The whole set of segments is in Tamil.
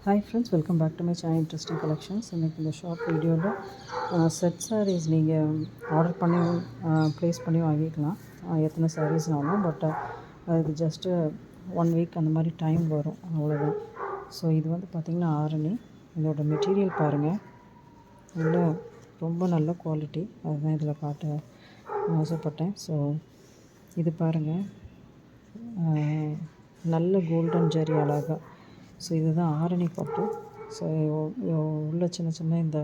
Hi friends, welcome back to my channel interesting collections. இன்றைக்கி இந்த ஷார்ட் வீடியோவில் செட் சாரீஸ் நீங்கள் ஆர்டர் பண்ணி ப்ளேஸ் பண்ணி வாங்கிக்கலாம். எத்தனை சாரீஸ்னாலும். பட் அதுக்கு ஜஸ்ட்டு 1 வீக் அந்த மாதிரி டைம் வரும், அவ்வளோதான். ஸோ இது வந்து பார்த்திங்கன்னா ஆரணி. இதோட மெட்டீரியல் பாருங்கள், இன்னும் ரொம்ப நல்ல குவாலிட்டி. அதுதான் இதில் காட்ட ஆசைப்பட்டேன். ஸோ இது பாருங்கள், நல்ல கோல்டன் ஜரி அழகாக. ஸோ இதுதான் ஆரணி பட்டு. ஸோ உள்ள சின்ன சின்ன இந்த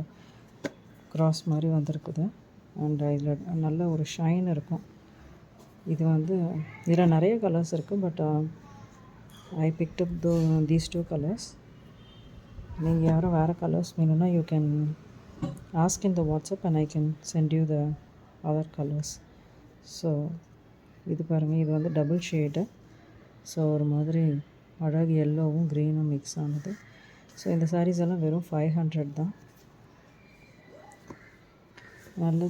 கிராஸ் மாதிரி வந்திருக்குது. அண்ட் இதில் நல்ல ஒரு ஷைன் இருக்கும். இது வந்து இதில் நிறைய கலர்ஸ் இருக்குது. But I picked up these 2 colours. நீங்கள் யாரும் வேறு கலர்ஸ் வேணும்னா you can ask in the WhatsApp and I can send you the other colours. So இது பாருங்கள், இது வந்து டபுள் ஷேடு. ஸோ ஒரு மாதிரி அழகு எல்லோவும் க்ரீனும் மிக்ஸ் ஆனது. ஸோ இந்த சாரீஸ் எல்லாம் வெறும் 500 தான். நல்ல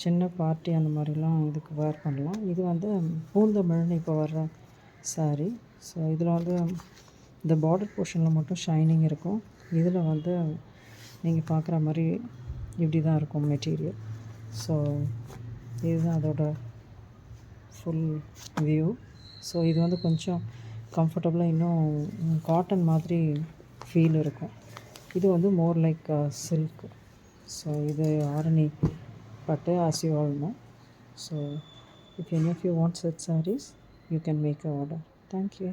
சின்ன பார்ட்டி அந்த மாதிரிலாம் இதுக்கு வேர் பண்ணலாம். இது வந்து பூந்தமிழ்னு இப்போ வர்ற சாரீ. ஸோ இதில் வந்து இந்த பார்டர் போர்ஷனில் மட்டும் ஷைனிங் இருக்கும். இதில் வந்து நீங்கள் பார்க்குற மாதிரி இப்படி தான் இருக்கும் மெட்டீரியல். ஸோ இதுதான் அதோட ஃபுல் வியூ. ஸோ இது வந்து கொஞ்சம் கம்ஃபர்டபுளாக, இன்னும் காட்டன் மாதிரி ஃபீல் இருக்கும். இது வந்து மோர் லைக் சில்க். ஸோ இது ஆரணி பட்டு, as you all know. So if any of you want such sarees, you can make an order. Thank you.